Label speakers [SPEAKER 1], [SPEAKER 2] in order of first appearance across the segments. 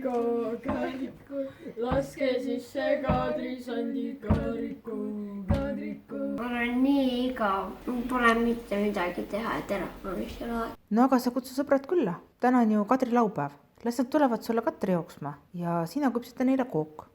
[SPEAKER 1] Kadriku, laske sisse Kadrisandi Kadriku.
[SPEAKER 2] Mul on nii igav, pole mitte midagi teha, et telefonis ei loe.
[SPEAKER 3] No aga sa kutsu sõbrad külla, täna on ju Kadri laupäev. Las nad tulevad sulle Katri jooksma ja sina küpsita neile kook.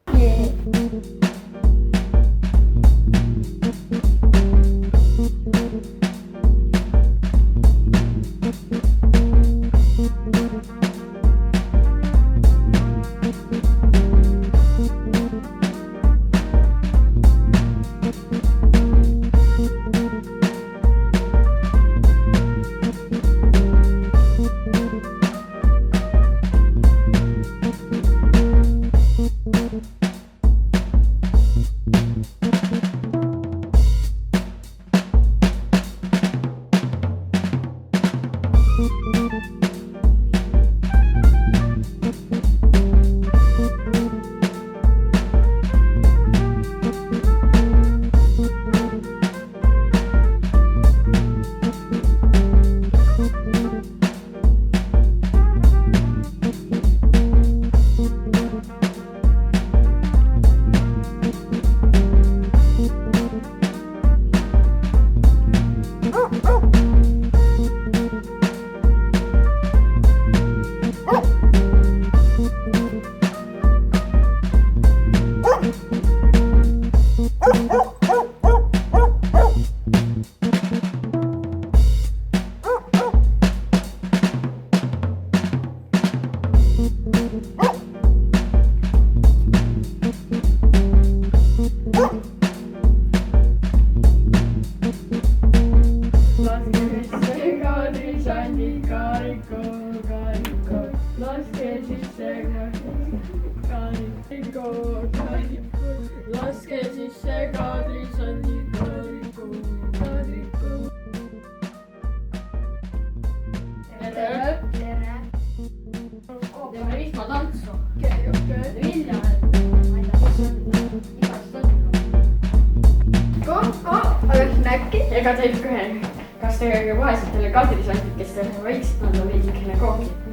[SPEAKER 1] Laske sisse Kadrisandi Kadriku. Tere! Teeme vihmatantsu. Vilja, ma ei tea, mis on igast on.
[SPEAKER 2] Oleks näkki?
[SPEAKER 1] Ega teil kas te vahest teile Kadrisandikestele võiksite anda veidikene kooki?